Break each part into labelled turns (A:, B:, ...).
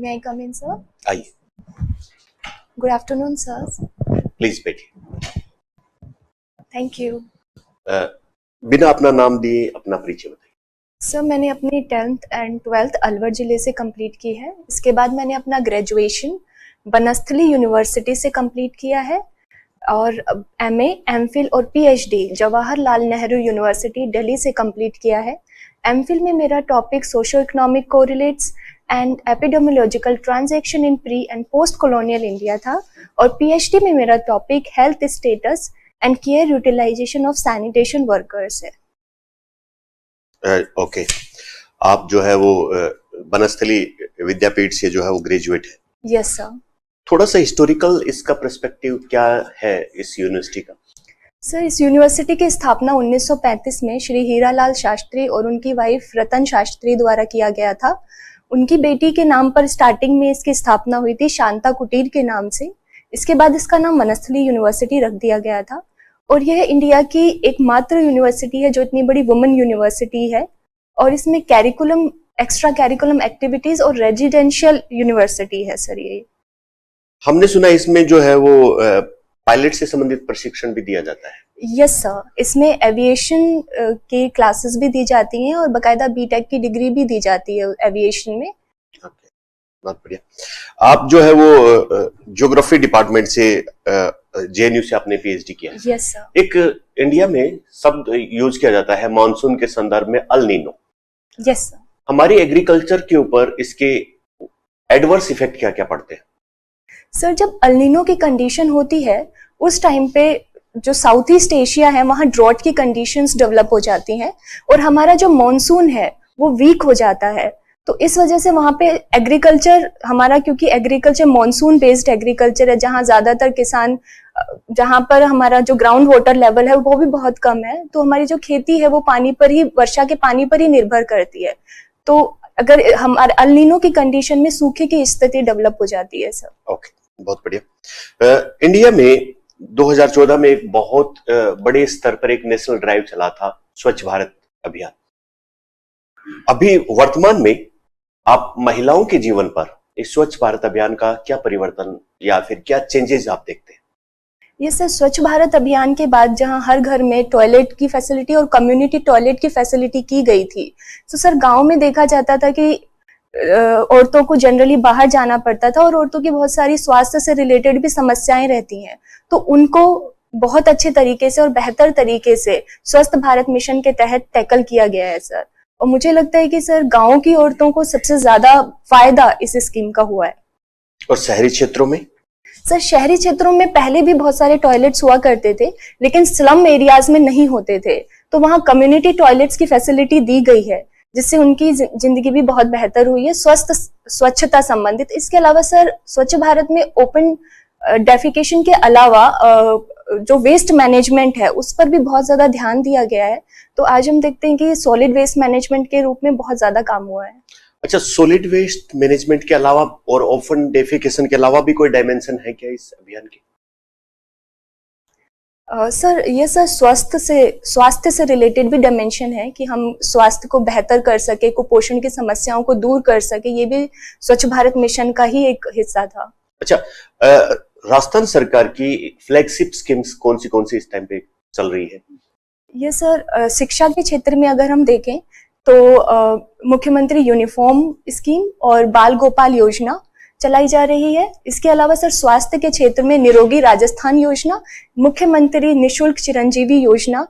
A: May I come in, sir?
B: आइए,
A: Good afternoon, sirs.
B: Please बैठिए।
A: Thank you.
B: बिना अपना नाम दिए अपना परिचय बताइए।
A: सर मैंने अपनी 10th एंड 12th अलवर जिले से कंप्लीट की है। इसके बाद मैंने अपना ग्रेजुएशन बनस्थली यूनिवर्सिटी से कंप्लीट किया है और एमए, एमफिल और पीएचडी जवाहरलाल नेहरू यूनिवर्सिटी दिल्ली से कंप्लीट किया है। एमफिल में मेरा topic socio economic correlates and epidemiological transaction in pre and post colonial India था और पीएचडी में मेरा topic health status and care utilisation of sanitation workers है।
B: ओके, आप जो है वो बनस्थली विद्यापीठ से जो है वो ग्रेजुएट है।
A: Yes sir.
B: थोड़ा सा हिस्टोरिकल इसका पर्सपेक्टिव क्या है इस यूनिवर्सिटी का?
A: सर इस यूनिवर्सिटी की स्थापना 1935 में श्री हीरालाल शास्त्री और उनकी वाइफ रतन शास्त्री द्वारा किया गया था। उनकी बेटी के नाम पर स्टार्टिंग में इसकी स्थापना हुई थी, शांता कुटीर के नाम से। इसके बाद इसका नाम बनस्थली यूनिवर्सिटी रख दिया गया था और यह इंडिया की एकमात्र यूनिवर्सिटी है जो इतनी बड़ी वुमेन यूनिवर्सिटी है और इसमें कैरिकुलम, एक्स्ट्रा कैरिकुलम एक्टिविटीज और रेजिडेंशियल यूनिवर्सिटी है सर ये।
B: हमने सुना इसमें जो है वो पायलट से संबंधित प्रशिक्षण भी दिया जाता है।
A: यस सर, इसमें एविएशन की क्लासेस भी दी जाती हैं और बाकायदा बीटेक की डिग्री भी दी जाती है एविएशन में।
B: ओके, बहुत बढ़िया। आप जो है वो ज्योग्राफी डिपार्टमेंट से जेएनयू से आपने पीएचडी किया है।
A: Yes sir.
B: एक इंडिया में शब्द यूज किया जाता है मानसून के संदर्भ में अल नीनो।
A: Yes sir.
B: हमारी एग्रीकल्चर के ऊपर इसके एडवर्स इफेक्ट क्या क्या पड़ते हैं?
A: सर जब अल नीनो की कंडीशन होती है उस टाइम पे जो साउथ ईस्ट एशिया है वहाँ ड्रॉट की कंडीशंस डेवलप हो जाती हैं और हमारा जो मॉनसून है वो वीक हो जाता है। तो इस वजह से वहाँ पे एग्रीकल्चर हमारा, क्योंकि एग्रीकल्चर मॉनसून बेस्ड एग्रीकल्चर है जहाँ ज्यादातर किसान, जहाँ पर हमारा जो ग्राउंड वाटर लेवल है वो भी बहुत कम है, तो हमारी जो खेती है वो पानी पर ही, वर्षा के पानी पर ही निर्भर करती है। तो अगर हमारे अल नीनो की कंडीशन में सूखे की स्थिति डेवलप हो जाती है सर।
B: ओके, बहुत बढ़िया। इंडिया में 2014 में एक बहुत बड़े स्तर पर एक नेशनल ड्राइव चला था, स्वच्छ भारत अभियान। अभी वर्तमान में आप महिलाओं के जीवन पर इस स्वच्छ भारत अभियान का क्या परिवर्तन या फिर क्या चेंजेस आप देखते हैं?
A: ये सर स्वच्छ भारत अभियान के बाद जहां हर घर में टॉयलेट की फैसिलिटी और कम्युनिटी टॉयलेट की फैसिलिटी की गई थी, तो सर गांव में देखा जाता था कि औरतों को जनरली बाहर जाना पड़ता था और औरतों की बहुत सारी स्वास्थ्य से रिलेटेड भी समस्याएं रहती हैं, तो उनको बहुत अच्छे तरीके से और बेहतर तरीके से स्वस्थ भारत मिशन के तहत टैकल किया गया है सर। और मुझे लगता है कि सर गांव की औरतों को सबसे ज्यादा फायदा इस स्कीम का हुआ है।
B: और शहरी क्षेत्रों में?
A: सर शहरी क्षेत्रों में पहले भी बहुत सारे टॉयलेट्स हुआ करते थे लेकिन स्लम एरियाज में नहीं होते थे, तो वहाँ कम्युनिटी टॉयलेट्स की फैसिलिटी दी गई है जिससे उनकी जिंदगी भी बहुत बेहतर हुई है स्वच्छता संबंधित। इसके अलावा सर स्वच्छ भारत में ओपन डेफिकेशन के अलावा जो वेस्ट मैनेजमेंट है उस पर भी बहुत ज्यादा ध्यान दिया गया है। तो आज हम देखते हैं कि सॉलिड वेस्ट मैनेजमेंट के रूप में बहुत ज्यादा काम हुआ है।
B: अच्छा, सॉलिड वेस्ट मैनेजमेंट के अलावा और ओपन डेफिकेशन के अलावा भी कोई डायमेंशन है क्या इस अभियान की?
A: सर ये सर स्वास्थ्य से रिलेटेड भी डायमेंशन है कि हम स्वास्थ्य को बेहतर कर सके, कुपोषण की समस्याओं को दूर कर सके, ये भी स्वच्छ भारत मिशन का ही एक हिस्सा था।
B: अच्छा, राजस्थान सरकार की फ्लैगशिप स्कीम्स कौन सी इस टाइम पे चल रही है?
A: ये सर शिक्षा के क्षेत्र में अगर हम देखें तो मुख्यमंत्री यूनिफॉर्म स्कीम और बाल गोपाल योजना चलाई जा रही है। इसके अलावा सर स्वास्थ्य के क्षेत्र में निरोगी राजस्थान योजना, मुख्यमंत्री निशुल्क चिरंजीवी योजना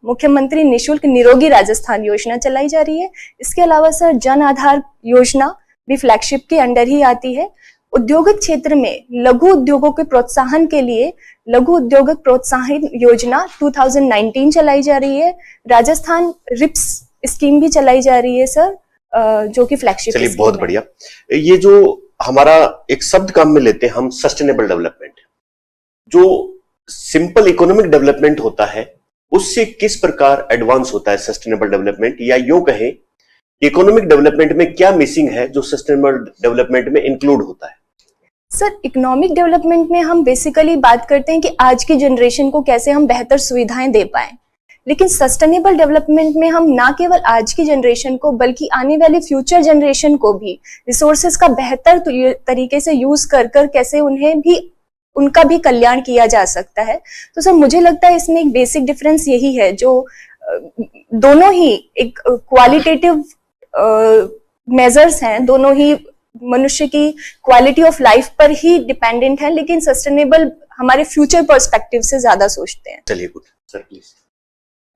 A: मुख्यमंत्री निशुल्क निरोगी राजस्थान योजना चलाई जा रही है। इसके अलावा सर जन आधार योजना भी फ्लैगशिप के अंडर ही आती है। उद्योगिक क्षेत्र में लघु उद्योगों के प्रोत्साहन के लिए लघु उद्योगक प्रोत्साहन योजना 2019 चलाई जा रही है। राजस्थान रिप्स स्कीम भी चलाई जा रही है सर, जो कि फ्लैगशिप।
B: चलिए, बहुत बढ़िया। ये जो हमारा एक शब्द काम में लेते हैं हम, सस्टेनेबल डेवलपमेंट, जो सिंपल इकोनॉमिक डेवलपमेंट होता है उससे किस प्रकार एडवांस होता है सस्टेनेबल डेवलपमेंट, या यूं कहें इकोनॉमिक डेवलपमेंट में क्या मिसिंग है जो सस्टेनेबल डेवलपमेंट में इंक्लूड होता है?
A: सर इकोनॉमिक डेवलपमेंट में हम बेसिकली बात करते हैं कि आज की जनरेशन को कैसे हम बेहतर सुविधाएं दे पाएं। लेकिन सस्टेनेबल डेवलपमेंट में हम ना केवल आज की जनरेशन को बल्कि आने वाली फ्यूचर जनरेशन को भी रिसोर्सेज का बेहतर तरीके से यूज कर कर कैसे उन्हें भी उनका भी कल्याण किया जा सकता है। तो सर मुझे लगता है इसमें एक बेसिक डिफरेंस यही है, जो दोनों ही एक क्वालिटेटिव मेजर्स हैं, दोनों ही मनुष्य की क्वालिटी ऑफ लाइफ पर ही डिपेंडेंट है, लेकिन सस्टेनेबल हमारे फ्यूचर पर्सपेक्टिव से ज्यादा सोचते हैं।
B: चलिए गुड सर प्लीज।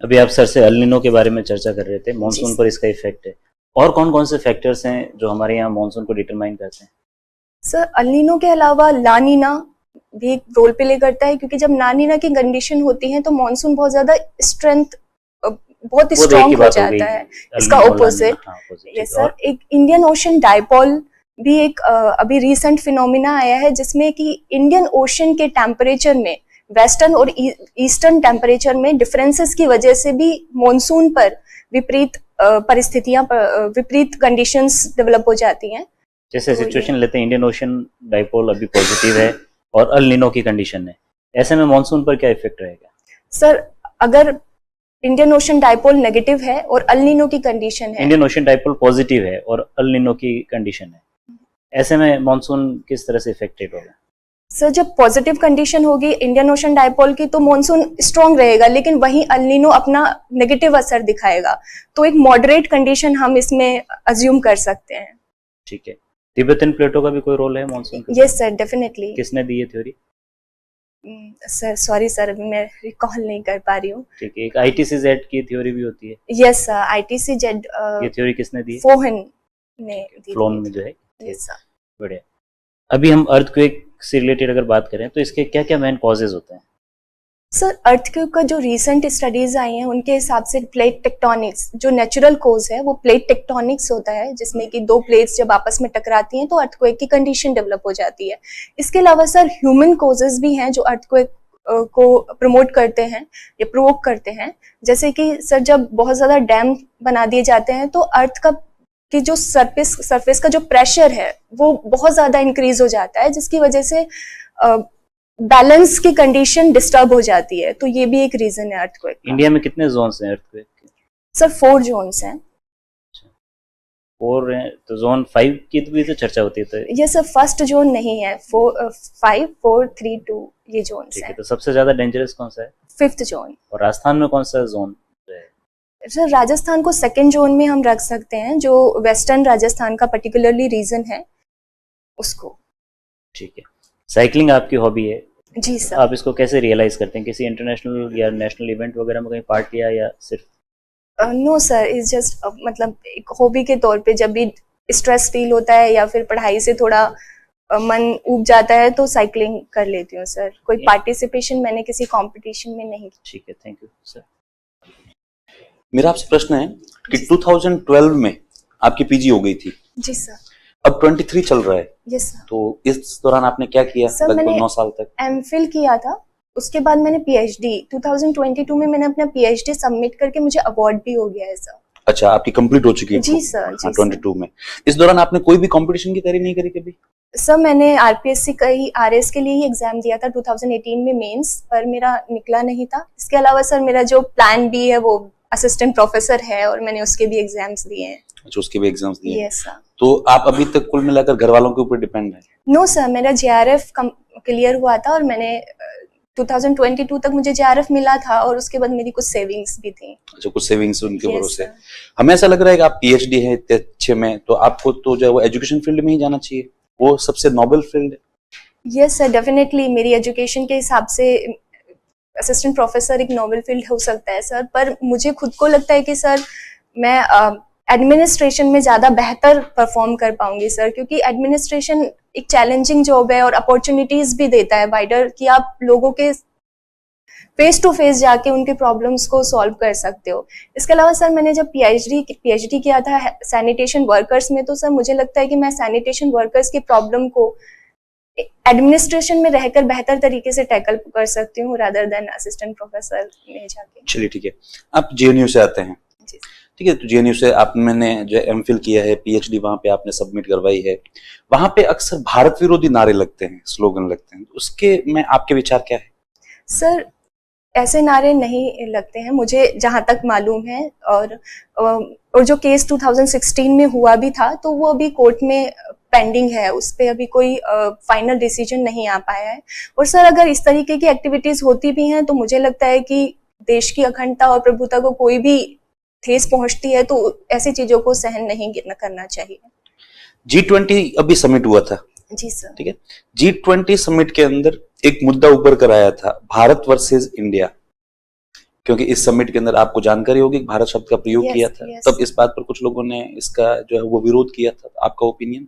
C: अभी आप सर से एल नीनो के बारे में चर्चा कर रहे थे, मॉनसून पर इसका इफेक्ट है, और कौन कौन से फैक्टर्स हैं जो हमारे यहाँ मॉनसून को डिटरमाइन करते हैं?
A: सर एल नीनो के अलावा ला नीना भी एक रोल प्ले करता है, क्योंकि जब ला नीना की कंडीशन होती है तो मॉनसून बहुत ज्यादा बहुत स्ट्रॉन्ग हो जाता है, इसका ऑपोजिट। यस सर, एक इंडियन ओशन डाइपोल भी एक अभी रिसेंट फिनोमिना आया है, जिसमें कि इंडियन ओशन के टेम्परेचर में वेस्टर्न और ईस्टर्न टेम्परेचर में डिफरेंसेस की वजह से भी मॉनसून पर विपरीत परिस्थितियां, विपरीत कंडीशंस डेवलप हो जाती हैं।
C: जैसे सिचुएशन लेते हैं, इंडियन ओशन डाइपोल अभी पॉजिटिव है और एल नीनो की कंडीशन है, ऐसे में मॉनसून पर क्या इफेक्ट रहेगा? सर
A: अगर इंडियन ओशन डाइपोल नेगेटिव है और एल नीनो की कंडीशन है,
C: इंडियन ओशन डाइपोल पॉजिटिव है और एल नीनो की कंडीशन है, ऐसे में मॉनसून किस तरह से इफेक्टेड होगा?
A: सर जब पॉजिटिव कंडीशन होगी इंडियन ओशन डाइपोल की तो मॉनसून स्ट्रॉन्ग रहेगा, लेकिन वहीं एल नीनो अपना नेगेटिव असर दिखाएगा, तो एक मॉडरेट कंडीशन हम इसमें अज्यूम कर सकते हैं।
C: ठीक है, तिब्बतन प्लेटो का भी कोई रोल है मॉनसून का?
A: Yes sir, definitely.
C: किसने दी ये थ्योरी?
A: सर सॉरी सर, मैं रिकॉल नहीं कर पा रही हूँ।
C: ठीक है, एक आईटीसी-जेड की थ्योरी भी होती है।
A: यस सर, आईटीसी-जेड
C: ये थ्योरी किसने दी?
A: फोहन ने दी।
C: फ्लोन में जो है।
A: Yes sir.
C: बढ़िया। अभी हम अर्थक्वेक से रिलेटेड अगर बात करें तो इसके क्या क्या मेन कॉजेज होते हैं?
A: सर अर्थक्वेक का जो रीसेंट स्टडीज आई हैं उनके हिसाब से प्लेट टेक्टोनिक्स जो नेचुरल कोज है वो प्लेट टेक्टोनिक्स होता है, जिसमें कि दो प्लेट्स जब आपस में टकराती हैं तो अर्थक्वेक की कंडीशन डेवलप हो जाती है। इसके अलावा सर ह्यूमन कोजेज भी हैं जो अर्थक्वेक को प्रमोट करते हैं या प्रोवोक करते हैं, जैसे कि सर जब बहुत ज्यादा डैम बना दिए जाते हैं तो अर्थ का कि जो सरफेस का जो प्रेशर है वो बहुत ज्यादा इंक्रीज हो जाता है, जिसकी वजह से बैलेंस की कंडीशन डिस्टर्ब हो जाती है, तो ये भी एक रीजन है अर्थक्वेक।
C: इंडिया में कितने जोन्स हैं अर्थक्वेक के?
A: सर 4 जोन्स हैं।
C: 4 हैं, तो जोन 5 की तो भी तो चर्चा होती है। तो
A: ये सर फर्स्ट जोन नहीं है, 5, 4, 3, 2 ये जोन्स हैं।
C: तो सबसे ज्यादा डेंजरस कौन सा है?
A: 5th zone.
C: और राजस्थान में कौन सा जोन है?
A: सर राजस्थान को 2nd जोन में हम रख सकते हैं, जो वेस्टर्न राजस्थान का पर्टिकुलरली रीजन है उसको।
C: ठीक है, साइकिलिंग आपकी हॉबी है?
A: जी सर।
C: आप इसको कैसे रियलाइज करते हैं? किसी इंटरनेशनल या नेशनल इवेंट वगैरह में कहीं पार्ट लिया या सिर्फ?
A: नो सर, इज जस्ट मतलब एक हॉबी के तौर पे जब भी स्ट्रेस फील होता है या फिर पढ़ाई से थोड़ा मन ऊब जाता है तो साइकिलिंग कर लेती हूँ सर। कोई पार्टिसिपेशन मैंने किसी कंपटीशन में नहीं की।
C: ठीक है, थैंक यू सर।
D: मेरा आपसे प्रश्न है कि 2012 में आपकी पीजी हो गई थी।
A: जी सर।
D: अब 23 चल रहा है।
A: Yes sir.
D: तो इस दौरान आपने क्या किया?
A: सर
D: लगभग
A: मैंने
D: 9 साल तक
A: एमफिल किया था, उसके बाद मैंने पीएचडी 2022 में मैंने अपना पीएचडी सबमिट करके मुझे अवार्ड भी हो गया है सर।
D: अच्छा, आपकी कंप्लीट हो चुकी है?
A: जी सर। जी
D: 22 में। इस दौरान आपने कोई भी कंपटीशन की तैयारी नहीं करी कभी?
A: सर मैंने आरपीएससी का ही आरएस के लिए ही एग्जाम दिया था 2018 में मेंस, पर मेरा निकला नहीं था। इसके अलावा सर मेरा जो प्लान बी है वो असिस्टेंट प्रोफेसर है और मैंने उसके भी एग्जाम्स दिए हैं।
D: अच्छा, उसके भी एग्जाम्स दिए?
A: Yes sir.
D: तो आप अभी तक कुल मिलाकर घर वालों के ऊपर डिपेंड है?
A: नो सर, मेरा जेआरएफ क्लियर हुआ था और मैंने 2022 तक मुझे जेआरएफ मिला था और उसके बाद मेरी कुछ सेविंग्स भी थी।
D: अच्छा, कुछ सेविंग्स उनके भरोसे। हमें ऐसा लग रहा है कि आप पीएचडी है इतने अच्छे में, तो आपको तो जो है वो एजुकेशन फील्ड में ही जाना चाहिए, वो सबसे नोबल फील्ड है।
A: यस सर, डेफिनेटली मेरी एजुकेशन के हिसाब से असिस्टेंट प्रोफेसर एक नोबल फील्ड हो सकता है सर, पर मुझे खुद को लगता है कि सर मैं एडमिनिस्ट्रेशन में ज़्यादा बेहतर परफॉर्म कर पाऊंगी सर, क्योंकि एडमिनिस्ट्रेशन एक चैलेंजिंग जॉब है और अपॉर्चुनिटीज भी देता है वाइडर, कि आप लोगों के फेस टू फेस जाके उनके प्रॉब्लम्स को सॉल्व कर सकते हो। इसके अलावा सर मैंने जब पीएचडी किया था सैनिटेशन वर्कर्स में, तो सर मुझे लगता है कि मैं सैनिटेशन वर्कर्स की प्रॉब्लम को एडमिनिस्ट्रेशन में रहकर बेहतर तरीके से टैकल कर सकती हूँ रादर देन असिस्टेंट प्रोफेसर में जाके।
D: चलिए ठीक है, आप जेएनयू से आते हैं। ठीक है, तो जेएनयू से आपने जो एमफिल किया है, पीएचडी वहां पे आपने सबमिट करवाई है। वहां पे अक्सर भारत विरोधी नारे लगते हैं, स्लोगन लगते हैं, उसके में आपके विचार क्या है?
A: सर ऐसे नारे नहीं लगते हैं मुझे जहां तक मालूम है। और जो केस 2016 में हुआ भी था तो वो अभी कोर्ट में पेंडिंग है, उस पर अभी कोई फाइनल डिसीजन नहीं आ पाया है। और सर अगर इस तरीके की एक्टिविटीज होती भी हैं तो मुझे लगता है कि देश की अखंडता और प्रभुता को कोई भी ठेस पहुंचती है तो ऐसी चीजों को सहन नहीं करना चाहिए।
D: G20 अभी समिट हुआ था,
A: जी सर।
D: ठीक है। G20 समिट के अंदर एक मुद्दा ऊपर कर आया था, भारत वर्सेस इंडिया, क्योंकि इस समिट के अंदर आपको जानकारी होगी भारत शब्द का प्रयोग किया था। तब इस बात पर कुछ लोगों ने इसका जो है वो विरोध किया था। आपका ओपिनियन?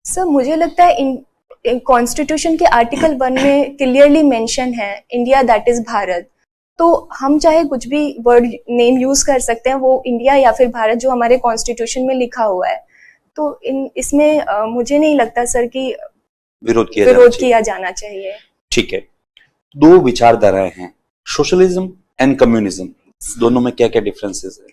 A: सर मुझे लगता है कॉन्स्टिट्यूशन के आर्टिकल 1 में क्लियरली मेंशन है इंडिया दैट इज भारत, तो हम चाहे कुछ भी वर्ड नेम यूज कर सकते हैं, वो इंडिया या फिर भारत जो हमारे कॉन्स्टिट्यूशन में लिखा हुआ है। तो इसमें मुझे नहीं लगता सर कि विरोध किया जाना चाहिए।
D: ठीक है, दो विचारधाराएं हैं, सोशलिज्म एंड कम्युनिज्म, दोनों में क्या क्या डिफरेंसेस है?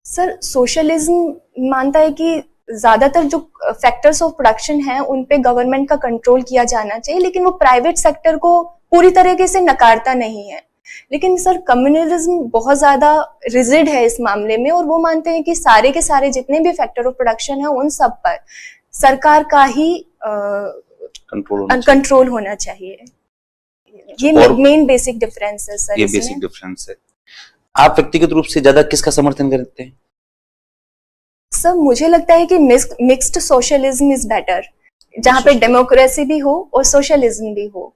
A: सर सोशलिज्म मानता है कि ज्यादातर जो फैक्टर्स ऑफ प्रोडक्शन है उन पे गवर्नमेंट का कंट्रोल किया जाना चाहिए, लेकिन वो प्राइवेट सेक्टर को पूरी तरीके से नकारता नहीं है। लेकिन सर कम्युनलिज्म बहुत ज्यादा रिजिड है इस मामले में, और वो मानते हैं कि सारे के सारे जितने भी फैक्टर ऑफ प्रोडक्शन है उन सब पर सरकार का ही कंट्रोल होना चाहिए। ये मेन बेसिक डिफरेंस है सर।
D: ये बेसिक डिफरेंस है। आप व्यक्तिगत रूप से ज्यादा किसका समर्थन करते हैं?
A: सर मुझे लगता है कि मिक्स्ड सोशलिज्म इज बेटर, जहाँ पे डेमोक्रेसी भी हो और सोशलिज्म भी हो,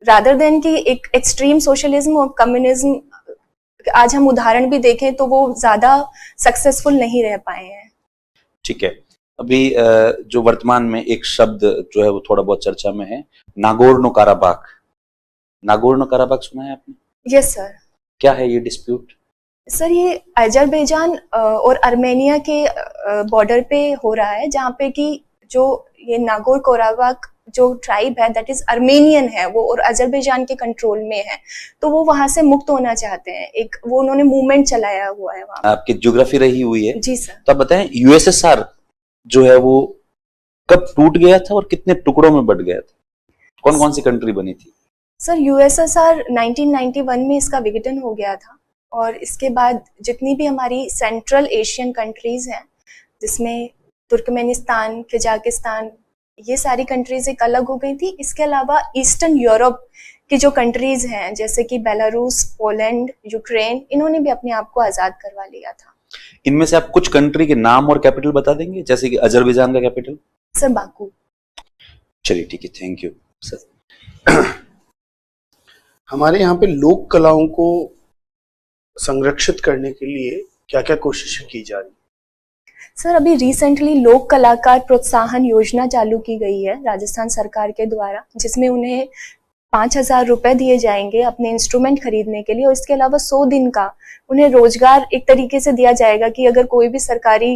A: रादर देन कि एक एक्सट्रीम सोशलिज्म और कम्युनिज्म। आज हम उदाहरण भी देखें तो वो ज्यादा सक्सेसफुल नहीं रह पाए हैं।
D: ठीक है, अभी जो वर्तमान में एक शब्द जो है वो थोड़ा बहुत चर्चा में है, नागोर्नो काराबाख। नागोर्नो काराबाख सुना है आपने?
A: Yes sir. क्या
D: है ये डिस्प्यूट?
A: सर ये अजरबैजान और आर्मेनिया के बॉर्डर पे हो रहा है, जहाँ पे कि जो ये नागोर काराबाख जो ट्राइब है दैट इज आर्मेनियन है वो, और अजरबैजान के कंट्रोल में है, तो वो वहां से मुक्त होना चाहते हैं। एक वो उन्होंने मूवमेंट चलाया हुआ है वहां।
D: आपकी ज्योग्राफी रही हुई है।
A: जी सर।
D: तो आप बताएं यूएसएसआर जो है वो कब टूट गया था और कितने टुकड़ों में बट गया था? कौन कौन सी कंट्री बनी थी?
A: सर यूएसएसआर 1991 में इसका विघटन हो गया था, और इसके बाद जितनी भी हमारी सेंट्रल एशियन कंट्रीज हैं, जिसमें तुर्कमेनिस्तान, कजाकिस्तान, ये सारी कंट्रीज एक अलग हो गई थी। इसके अलावा ईस्टर्न यूरोप की जो कंट्रीज हैं जैसे कि बेलारूस, पोलैंड, यूक्रेन, इन्होंने भी अपने आप को आजाद करवा लिया था।
D: इनमें से आप कुछ कंट्री के नाम और कैपिटल बता देंगे, जैसे कि अजरबैजान का कैपिटल?
A: Sir Baku.
D: चलिए ठीक है, थैंक यू सर।
E: हमारे यहाँ पे लोक कलाओं को संरक्षित करने के लिए क्या क्या कोशिशें की जा रही?
A: सर अभी रिसेंटली लोक कलाकार प्रोत्साहन योजना चालू की गई है राजस्थान सरकार के द्वारा, जिसमें उन्हें 5,000 रुपए दिए जाएंगे अपने इंस्ट्रूमेंट खरीदने के लिए, और इसके अलावा 100 दिन का उन्हें रोजगार एक तरीके से दिया जाएगा कि अगर कोई भी सरकारी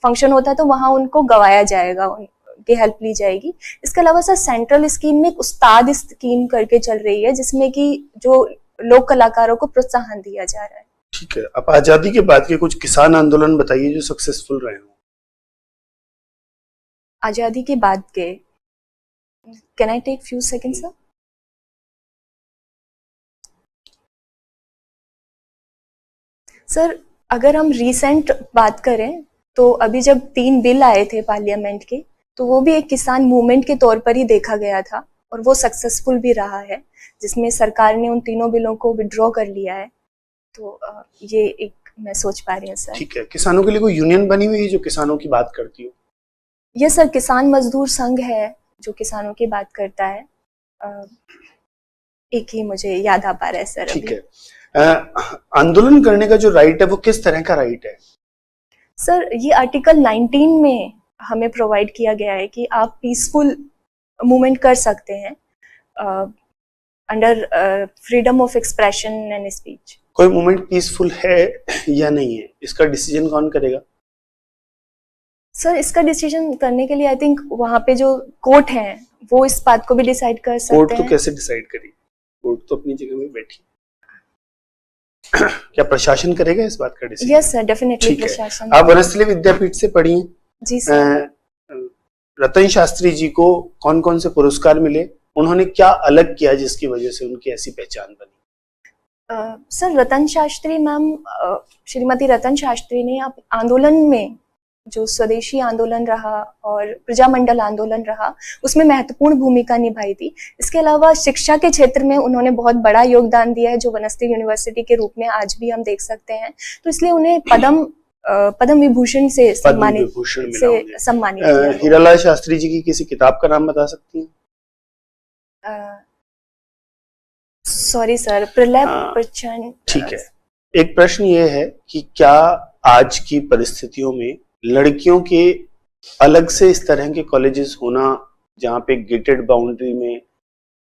A: फंक्शन होता है तो वहां उनको गवाया जाएगा, उनकी हेल्प ली जाएगी। इसके अलावा सर सेंट्रल स्कीम में एक उस्ताद स्कीम करके चल रही है, जिसमें कि जो लोक कलाकारों को प्रोत्साहन दिया जा रहा है।
E: ठीक है, आप आजादी के बाद के कुछ किसान आंदोलन बताइए जो सक्सेसफुल रहे हो।
A: आजादी के बाद के, can I take few second sir? Sir अगर हम रिसेंट बात करें तो अभी जब 3 बिल आए थे पार्लियामेंट के, तो वो भी एक किसान मूवमेंट के तौर पर ही देखा गया था, और वो सक्सेसफुल भी रहा है, जिसमें सरकार ने उन तीनों बिलों को विड्रॉ कर लिया है। तो ये एक मैं सोच पा रही हूँ सर।
E: ठीक है, किसानों के लिए कोई यूनियन बनी हुई है जो किसानों की बात करती हो?
A: ये सर किसान मजदूर संघ है जो किसानों की बात करता है, एक ही मुझे याद आ पा रहा है सर।
E: ठीक है, आंदोलन करने का जो राइट है वो किस तरह का राइट है?
A: सर ये आर्टिकल 19 में हमें प्रोवाइड किया गया है कि आप पीसफुल मूवमेंट कर सकते हैं under freedom of expression and speech.
E: कोई मूवमेंट पीसफुल है या नहीं है, इसका डिसीजन कौन करेगा?
A: सर इसका डिसीजन करने के लिए आई थिंक वहां पे जो कोर्ट है वो इस बात को भी डिसाइड कर सकते हैं।
E: कोर्ट तो कैसे डिसाइड करेगी? कोर्ट तो अपनी जगह में बैठी। क्या प्रशासन करेगा इस बात का डिसीजन?
A: यस सर, डेफिनेटली प्रशासन।
E: आप वनस्थली विद्यापीठ से पढ़ी हैं?
A: जी सर।
E: रतन शास्त्री जी को कौन कौन से पुरस्कार मिले, उन्होंने क्या अलग किया जिसकी वजह से उनकी ऐसी पहचान बनी?
A: सर रतन शास्त्री मैम, श्रीमती रतन शास्त्री ने आप आंदोलन में जो स्वदेशी आंदोलन रहा और प्रजामंडल आंदोलन रहा उसमें महत्वपूर्ण भूमिका निभाई थी। इसके अलावा शिक्षा के क्षेत्र में उन्होंने बहुत बड़ा योगदान दिया है जो वनस्थली यूनिवर्सिटी के रूप में आज भी हम देख सकते हैं। तो इसलिए उन्हें पद्म विभूषण से सम्मानित किया।
E: हीरालाल शास्त्री जी की किसी किताब का नाम बता सकती हैं?
A: सॉरी सर, प्रलय प्रचंड।
E: ठीक है। एक प्रश्न ये है कि क्या आज की परिस्थितियों में लड़कियों के अलग से इस तरह के कॉलेजेस होना जहाँ पे गेटेड बाउंड्री में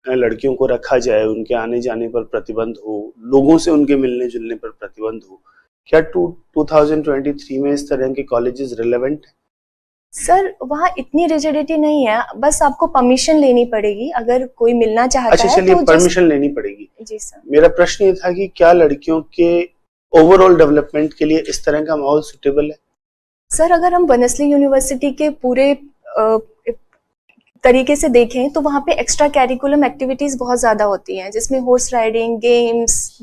E: लड़कियों को रखा जाए, उनके आने जाने पर प्रतिबंध हो, लोगों से उनके मिलने जुलने पर प्रतिबंध हो, क्या 2023 में इस तरह के कॉलेजेस रिलेवेंट है?
A: सर वहाँ इतनी रिजिडिटी नहीं है, बस आपको परमिशन लेनी पड़ेगी अगर कोई मिलना चाहता
E: अच्छा,
A: है।
E: चलिए, परमिशन लेनी पड़ेगी।
A: जी सर। मेरा
E: मेरा प्रश्न ये था कि क्या लड़कियों के ओवरऑल डेवलपमेंट के लिए इस तरह का माहौल सुटेबल है?
A: सर अगर हम वनस्थली यूनिवर्सिटी के पूरे तरीके से देखें तो वहाँ पे एक्स्ट्रा कैरिकुलम एक्टिविटीज बहुत ज्यादा होती हैं, जिसमें horse riding, games,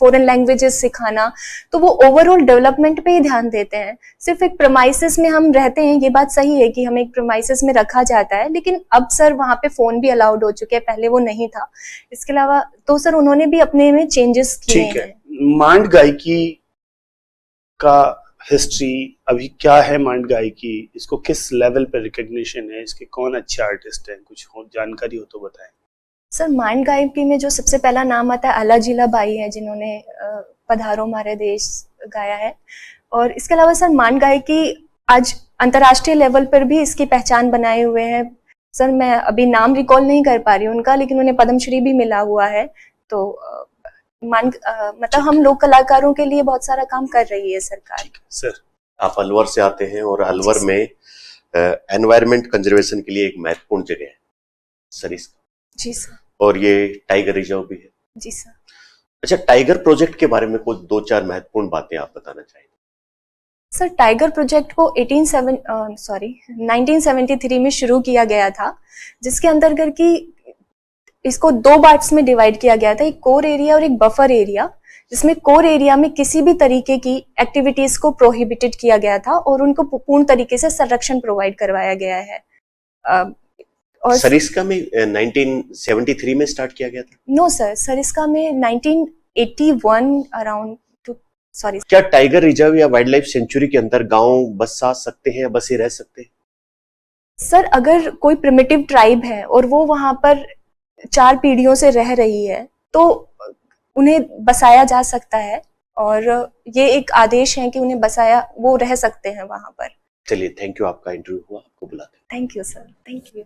A: foreign languages सिखाना, तो वो ओवरऑल डेवलपमेंट पे ही ध्यान देते हैं। सिर्फ एक प्रमाइसेस में हम रहते हैं, ये बात सही है कि हमें एक प्रमाइसेस में रखा जाता है, लेकिन अब सर वहाँ पे फोन भी अलाउड हो चुके हैं, पहले वो नहीं था। इसके अलावा तो सर उन्होंने भी अपने में चेंजेस किए हैं।
E: ठीक है। मांड गायकी का हिस्ट्री अभी क्या है? मांड गायकी, इसको किस लेवल पे रिकॉग्निशन है, इसके कौन अच्छे आर्टिस्ट हैं, कुछ जानकारी हो तो बताएं।
A: सर मांड गायकी में जो सबसे पहला नाम आता है अलाजीला बाई है, जिन्होंने पधारो मारे देश गाया है। और इसके अलावा सर मांड गायकी आज अंतर्राष्ट्रीय लेवल पर भी इसकी पहचान बनाए हुए हैं। सर मैं अभी नाम रिकॉल नहीं कर पा रही हूँ उनका, लेकिन उन्हें पद्मश्री भी मिला हुआ है। तो मतलब हम लोक कलाकारों के लिए बहुत सारा काम कर रही है सरकार।
B: सर आप अलवर से आते हैं और अलवर में एनवायरमेंट कंजर्वेशन के लिए एक महत्वपूर्ण जगह है सरिस्का।
A: जी सर।
B: और ये टाइगर रिजर्व भी है।
A: जी सर।
B: अच्छा, टाइगर प्रोजेक्ट के बारे में कुछ 2-4 महत्वपूर्ण बातें आप बताना चाहेंगे?
A: सर टाइगर प्रोजेक्ट को 1973 में शुरू किया गया था, जिसके अंतर्गत कि इसको 2 पार्ट्स में डिवाइड किया गया था, एक कोर एरिया और एक बफर एरिया, जिसमें कोर एरिया में किसी भी तरीके की एक्टिविटीज को प्रोहिबिटेड किया गया था और उनको पूर्ण तरीके से संरक्षण प्रोवाइड करवाया गया है।
B: और सरिस्का में 1973 में स्टार्ट किया गया था?
A: नो सर, सरिस्का में 1981 अराउंड। सॉरी।
B: क्या टाइगर रिजर्व या वाइल्ड लाइफ सेंचुरी के अंदर गांव बसा सकते हैं या बसे रह सकते हैं?
A: सर अगर कोई प्रिमिटिव ट्राइब है और वो वहां पर 4 पीढ़ियों से रह रही है तो उन्हें बसाया जा सकता है, और ये एक आदेश है कि उन्हें बसाया, वो रह सकते हैं वहां पर।
B: चलिए, थैंक यू, आपका इंटरव्यू हुआ, आपको बुलाते हैं।
A: Thank you sir, thank you.